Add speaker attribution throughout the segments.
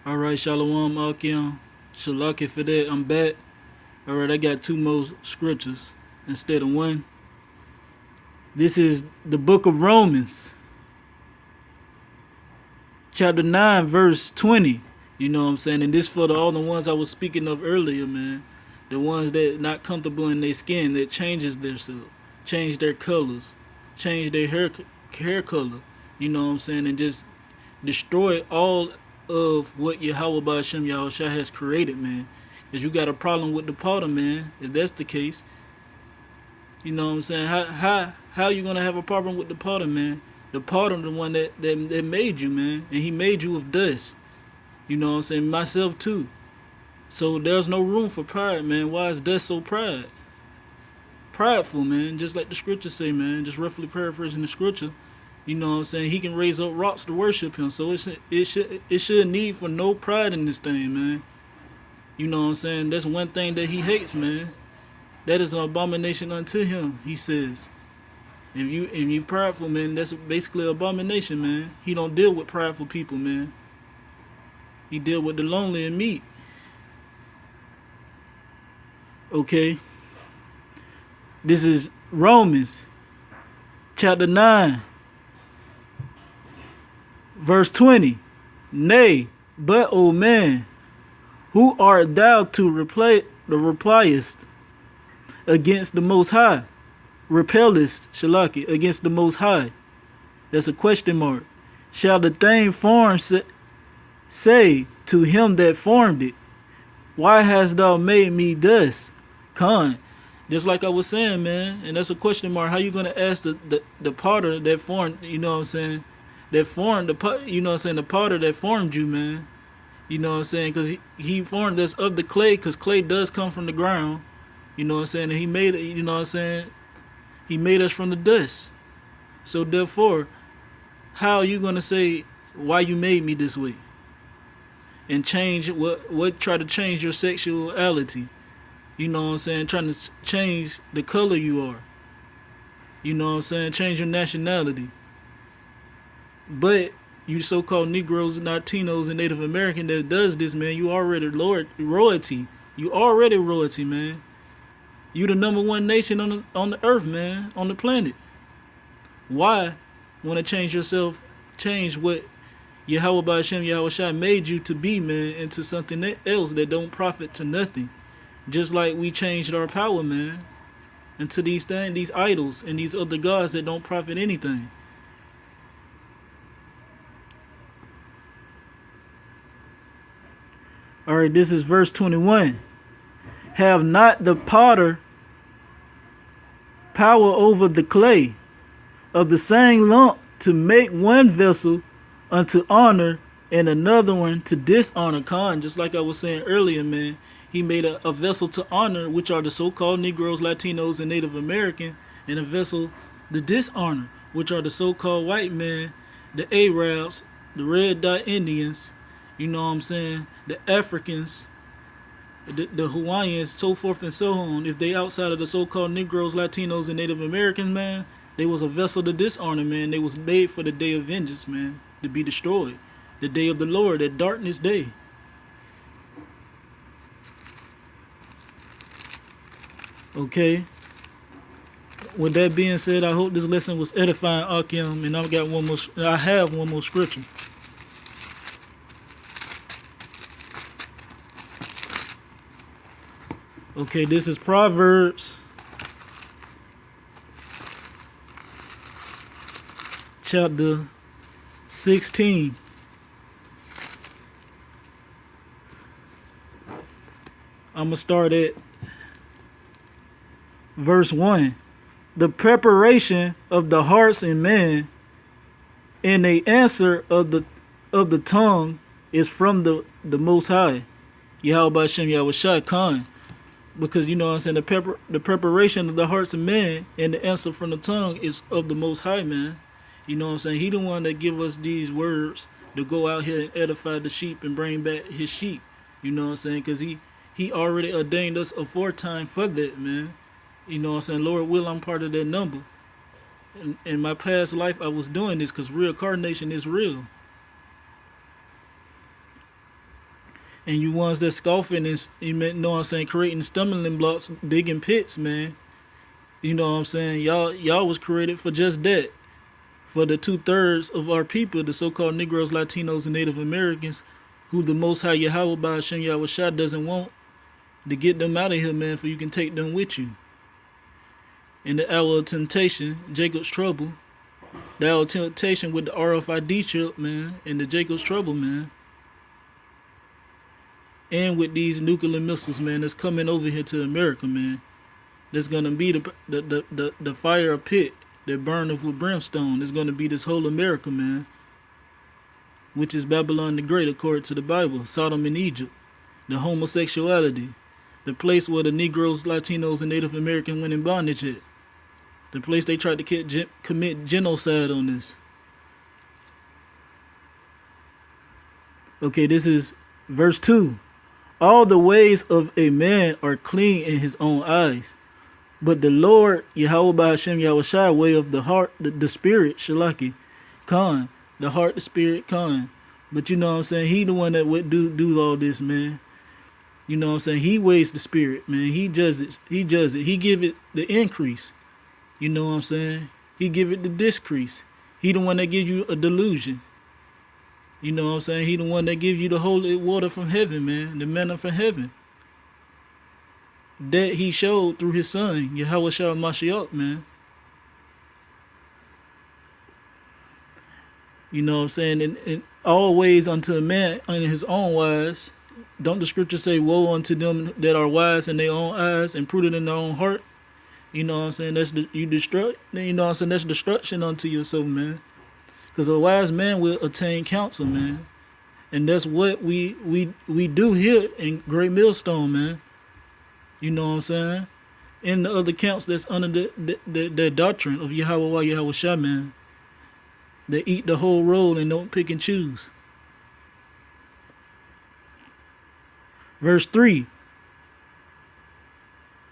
Speaker 1: All right, Shalom, Akim. Shalaki for that. I'm back. All right, I got two more scriptures instead of one. This is the book of Romans, chapter 9, verse 20. You know what I'm saying? And this for all the ones I was speaking of earlier, man. The ones that not comfortable in their skin, that changes themselves, change their colors, change their hair color. You know what I'm saying? And just destroy all of what Yahweh Ba'Shem Yahushua has created, man. Because you got a problem with the potter, man. If that's the case, you know what I'm saying? How you gonna have a problem with the potter, man? The potter, the one that made you, man, and he made you of dust. You know what I'm saying? Myself too. So there's no room for pride, man. Why is dust so prideful, man? Just like the scriptures say, man. Just roughly paraphrasing the scripture. You know what I'm saying? He can raise up rocks to worship him. So it should need for no pride in this thing, man. You know what I'm saying? That's one thing that he hates, man. That is an abomination unto him, he says. If you prideful, man, that's basically an abomination, man. He don't deal with prideful people, man. He deal with the lonely and meek. Okay. This is Romans chapter 9, verse 20. Nay, but, O man, who art thou to repliest against the Most High? Repellest, Shalaki, against the Most High. That's a question mark. Shall the thing formed say to him that formed it, why hast thou made me thus? Khan. Just like I was saying, man, and that's a question mark. How you gonna ask the potter that formed, you know what I'm saying, that formed you know what I'm saying, the potter that formed you, man. You know what I'm saying? Because he formed us of the clay, because clay does come from the ground. You know what I'm saying? And he made it, you know what I'm saying? He made us from the dust. So therefore, how are you going to say why you made me this way? And change what try to change your sexuality. You know what I'm saying? Trying to change the color you are. You know what I'm saying? Change your nationality. But you so-called Negroes, Latinos, and Native American that does this, man, you already royalty. You already royalty, man. You the number one nation on the earth, man, on the planet. Why want to change yourself, change what Yahweh Ba'Shem Yahushua made you to be, man, into something else that don't profit to nothing? Just like we changed our power, man, into these things, these idols, and these other gods that don't profit anything. All right, this is verse 21. Have not the potter power over the clay of the same lump to make one vessel unto honor and another one to dishonor? Khan, just like I was saying earlier, man, he made a vessel to honor, which are the so-called Negroes, Latinos, and Native American, and a vessel to dishonor, which are the so-called white men, the Arabs, the red dot Indians, you know what I'm saying, the Africans, the Hawaiians, so forth and so on. If they outside of the so-called Negroes, Latinos, and Native Americans, man, they was a vessel to dishonor, man. They was made for the day of vengeance, man, to be destroyed. The day of the Lord, that darkness day. Okay. With that being said, I hope this lesson was edifying, Akim, and I have one more scripture. Okay, this is Proverbs chapter 16. I'm going to start at verse 1. The preparation of the hearts in man and the answer of the tongue is from the Most High. Yahweh Ba'Shem Yahushua Khan. Because, you know what I'm saying, the preparation of the hearts of man and the answer from the tongue is of the Most High, man. You know what I'm saying? He the one that give us these words to go out here and edify the sheep and bring back his sheep. You know what I'm saying? Because he already ordained us aforetime for that, man. You know what I'm saying? Lord will, I'm part of that number. In my past life, I was doing this because reincarnation is real. And you ones that scoffing and you know what I'm saying, creating stumbling blocks, digging pits, man. You know what I'm saying? Y'all was created for just that. For the 2/3 of our people, the so-called Negroes, Latinos, and Native Americans, who the Most High Yahweh by Hashem Yahweh Shah doesn't want, to get them out of here, man, for you can take them with you. In the hour of temptation, Jacob's trouble, the hour of temptation with the RFID chip, man, and the Jacob's trouble, man. And with these nuclear missiles, man, that's coming over here to America, man. That's gonna be the fire pit that burneth with brimstone. It's gonna be this whole America, man. Which is Babylon the Great, according to the Bible. Sodom and Egypt. The homosexuality. The place where the Negroes, Latinos, and Native Americans went in bondage at. The place they tried to commit genocide on this. Okay, this is verse 2. All the ways of a man are clean in his own eyes. But the Lord, Yahweh by Hashem Yahweh Shai, way of the heart, the spirit, Shalaki, Khan. The heart, the spirit, Khan. But you know what I'm saying? He the one that would do all this, man. You know what I'm saying? He weighs the spirit, man. He judges it. He give it the increase. You know what I'm saying? He give it the decrease. He the one that gives you a delusion. You know what I'm saying? He the one that gives you the holy water from heaven, man. The manna from heaven. That he showed through his son, Yahweh Shah Mashiach, man. You know what I'm saying? In all ways unto a man in his own wise. Don't the scripture say, woe unto them that are wise in their own eyes and prudent in their own heart? You know what I'm saying? That's you know what I'm saying? That's destruction unto yourself, man. Because a wise man will attain counsel, man. And that's what we do here in Great Millstone, man. You know what I'm saying? In the other camps that's under the doctrine of Yahweh Yahweh Shah, man. They eat the whole roll and don't pick and choose. Verse 3.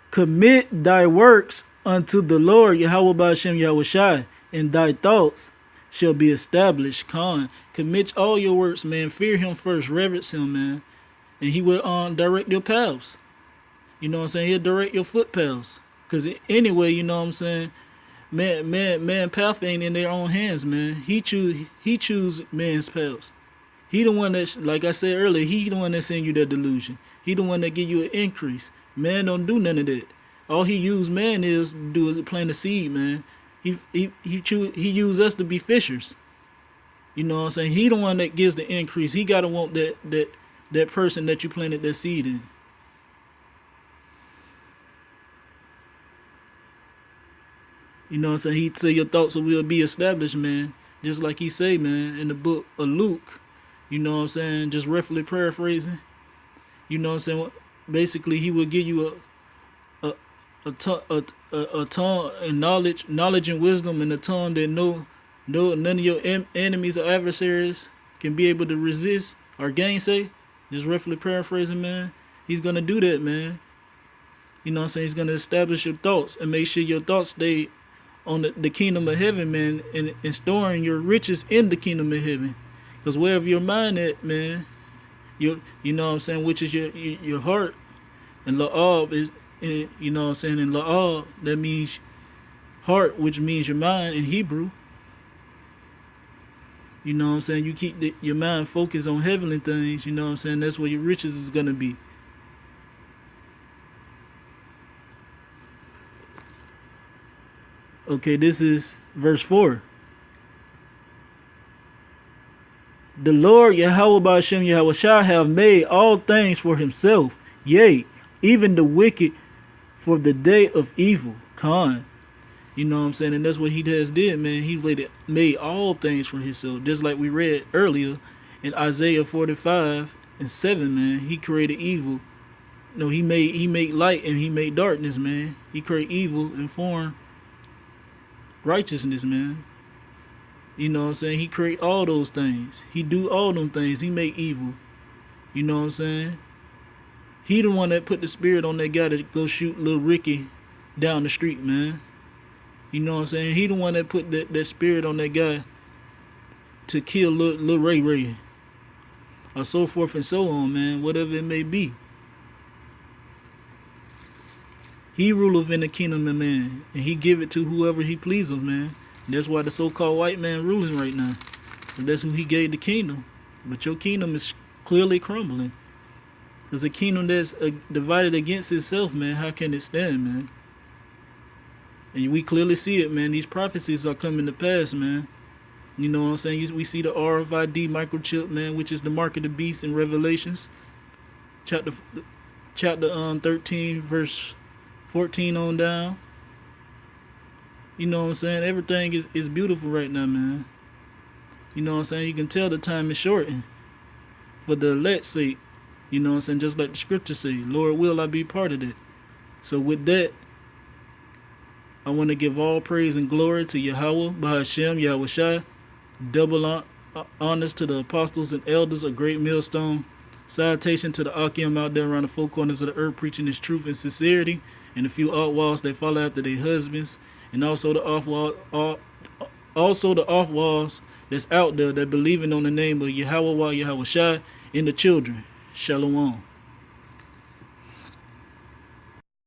Speaker 1: Commit thy works unto the Lord, Yahweh by Hashem Yahweh Shai, and thy thoughts shall be established. Khan. Commit all your works, man. Fear him first. Reverence him, man. And he will direct your paths. You know what I'm saying? He'll direct your footpaths. Because anyway, you know what I'm saying? Man path ain't in their own hands, man. He choose man's paths. He the one that, like I said earlier, he the one that send you that delusion. He the one that give you an increase. Man don't do none of that. All he use man is plant a seed, man. He use us to be fishers. You know what I'm saying? He the one that gives the increase. He gotta want that person that you planted that seed in. You know what I'm saying? He say your thoughts will be established, man. Just like he say, man, in the book of Luke. You know what I'm saying? Just roughly paraphrasing. You know what I'm saying? Basically, he will give you a tongue and knowledge and wisdom, and a tongue that none of your enemies or adversaries can be able to resist or gainsay. Just roughly paraphrasing, man. He's gonna do that, man. You know what I'm saying? He's gonna establish your thoughts and make sure your thoughts stay on the kingdom of heaven, man, and storing your riches in the kingdom of heaven. Because wherever your mind at, man, you know what I'm saying, which is your heart, and la'ab is, you know what I'm saying, and la'ab, that means heart, which means your mind in Hebrew. You know what I'm saying? You keep your mind focused on heavenly things, you know what I'm saying? That's where your riches is going to be. Okay, this is verse 4. The Lord Yahweh by Hashem Yahweh Shah have made all things for himself, yea, even the wicked for the day of evil. Khan. You know what I'm saying? And that's what he has did, man. He made all things for himself. Just like we read earlier in Isaiah 45:7, man. He created evil. No, he made light and he made darkness, man. He created evil and formed righteousness, man. You know what I'm saying? He create all those things. He do all them things. He make evil. You know what I'm saying? He the one that put the spirit on that guy to go shoot little Ricky down the street, man. You know what I'm saying? He the one that put that spirit on that guy to kill little Ray Ray. or so forth and so on, man, whatever it may be. He ruleth in the kingdom of man, and he give it to whoever he pleases, man. And that's why the so-called white man ruling right now. And that's who he gave the kingdom. But your kingdom is clearly crumbling. Because a kingdom that's divided against itself, man, how can it stand, man? And we clearly see it, man. These prophecies are coming to pass, man. You know what I'm saying? We see the RFID microchip, man, which is the mark of the beast in Revelations. Chapter 13, verse 14 on down. You know what I'm saying? Everything is beautiful right now, man. You know what I'm saying? You can tell the time is shortened for the elect's sake. You know what I'm saying? Just like the scriptures say, Lord, will I be part of that? So with that, I want to give all praise and glory to Yahweh, Bahashem, Yahweh Shai. Double honors to the apostles and elders of Great Millstone. Salutation to the Akim out there around the four corners of the earth preaching his truth and sincerity, and a few outlaws that follow after their husbands, and also the off-walls that's out there that believing on the name of Yahweh Shai and the children. Shalom.